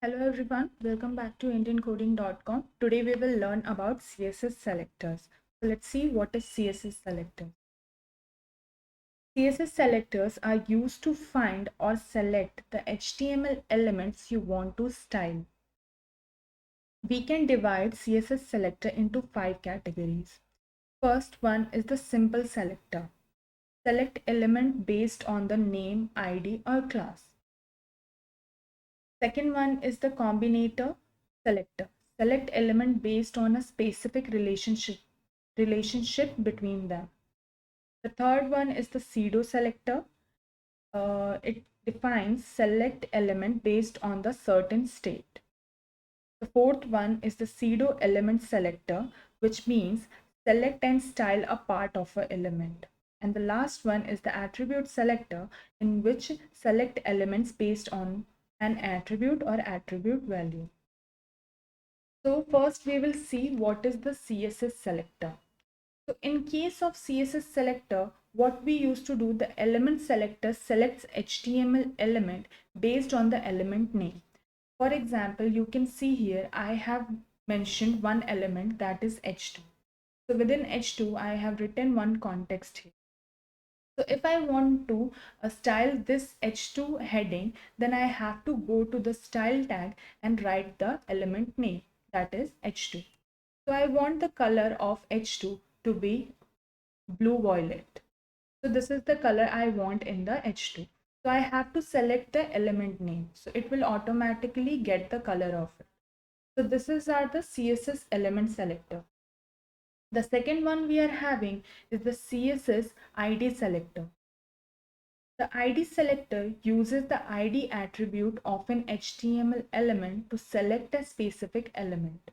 Hello everyone, welcome back to IndianCoding.com. Today we will learn about CSS selectors. So let's see what is CSS selectors. CSS selectors are used to find or select the HTML elements you want to style. We can divide CSS selector into 5 categories. First one is the simple selector. Select element based on the name, ID or class. Second one is the combinator selector. Select element based on a specific relationship between them. The third one is the pseudo selector. It defines select element based on the certain state. The fourth one is the pseudo element selector, which means select and style a part of an element. And the last one is the attribute selector, in which select elements based on an attribute or attribute value. So first we will see what is the CSS selector. So in case of CSS selector, what we used to do, the element selector selects HTML element based on the element name. For example, you can see here I have mentioned one element, that is H2. So within H2, I have written one context here. So if I want to style this H2 heading, then I have to go to the style tag and write the element name, that is H2. So I want the color of H2 to be blue violet. So this is the color I want in the H2. So I have to select the element name. So it will automatically get the color of it. So this is our the CSS element selector. The second one we are having is the CSS ID selector. The ID selector uses the ID attribute of an HTML element to select a specific element.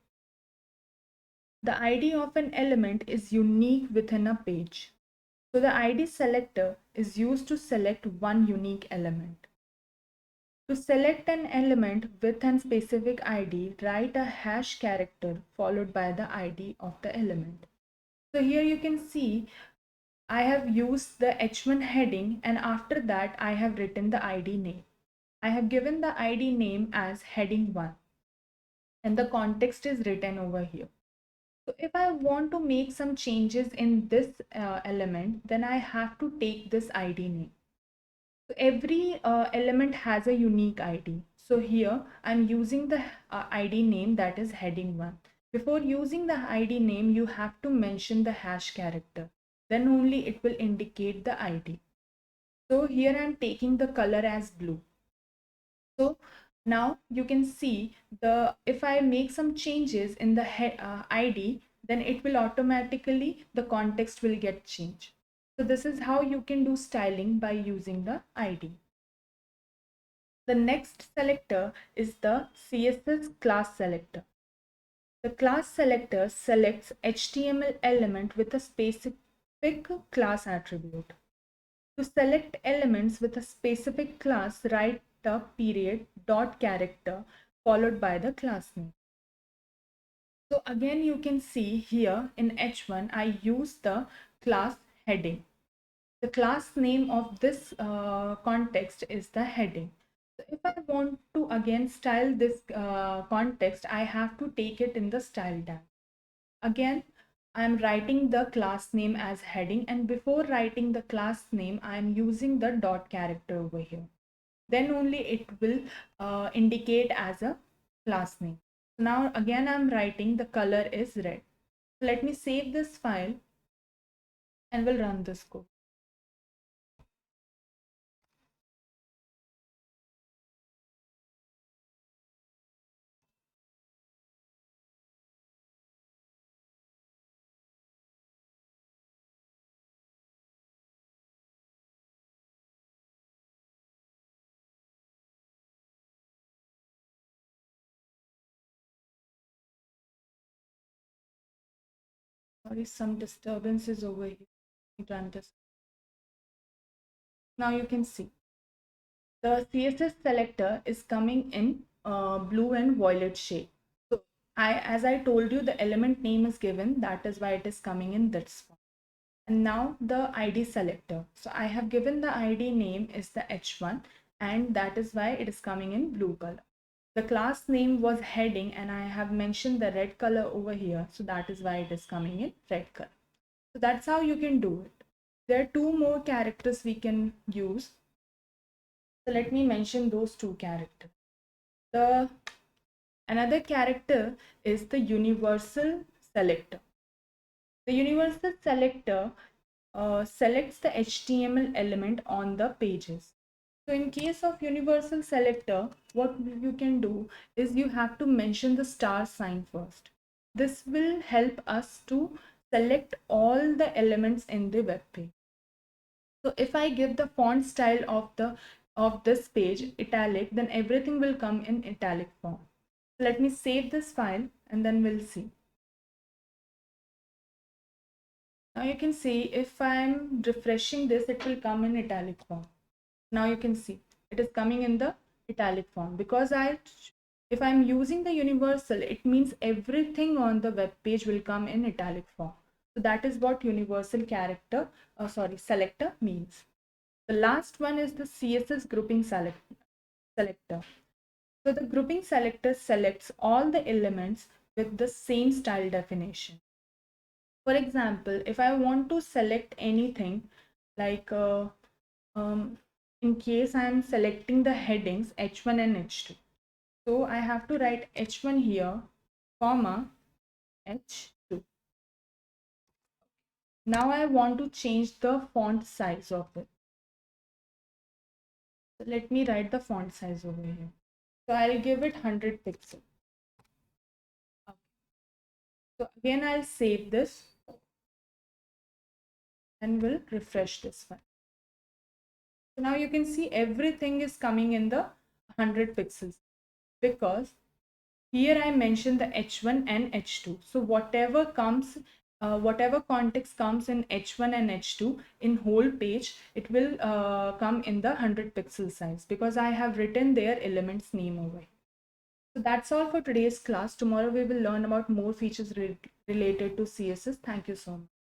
The ID of an element is unique within a page. So the ID selector is used to select one unique element. To select an element with a specific ID, write a hash character followed by the ID of the element. So here you can see I have used the H1 heading, and after that I have written the ID name. I have given the ID name as heading 1 and the context is written over here. So if I want to make some changes in this element, then I have to take this ID name. So every element has a unique ID. So here I'm using the ID name, that is heading 1. Before using the ID name, you have to mention the hash character. Then only it will indicate the ID. So here I'm taking the color as blue. So now you can see if I make some changes in the ID, then it will automatically, the context will get changed. So this is how you can do styling by using the ID. The next selector is the CSS class selector. The class selector selects HTML element with a specific class attribute. To select elements with a specific class, write the period dot character followed by the class name. So again you can see here in H1 I use the class heading. The class name of this context is the heading. So if I want to again style this context, I have to take it in the style tag. Again, I am writing the class name as heading, and before writing the class name, I am using the dot character over here. Then only it will indicate as a class name. So now again, I'm writing the color is red. So let me save this file and we'll run this code. Sorry, some disturbance is over here. Let me run this. Now you can see the CSS selector is coming in blue and violet shade. So as I told you, the element name is given. That is why it is coming in this form. And now the ID selector. So I have given the ID name is the H1, and that is why it is coming in blue color. the class name was heading and I have mentioned the red color over here. So that is why it is coming in red color. So that's how you can do it. There are two more characters we can use. So let me mention those two characters. Another character is the universal selector. The universal selector selects the HTML element on the pages. So in case of universal selector, what you can do is you have to mention the star sign first. This will help us to select all the elements in the web page. So if I give the font style of this page italic, then everything will come in italic form. Let me save this file and then we'll see. Now you can see if I'm refreshing this, it will come in italic form. Now you can see it is coming in the italic form because if I'm using the universal, it means everything on the web page will come in italic form. So that is what universal selector means. The last one is the CSS grouping selector. So the grouping selector selects all the elements with the same style definition. For example, if I want to select anything like in case I am selecting the headings H1 and H2. So I have to write H1 here, comma, H2. Now I want to change the font size of it. So let me write the font size over here. So I'll give it 100 pixels. Okay. So again, I'll save this and we'll refresh this file. So now you can see everything is coming in the 100 pixels because here I mentioned the H1 and H2. So whatever context comes in H1 and H2 in whole page, it will come in the 100 pixel size because I have written their elements name over here. So that's all for today's class. Tomorrow we will learn about more features related to CSS. Thank you so much.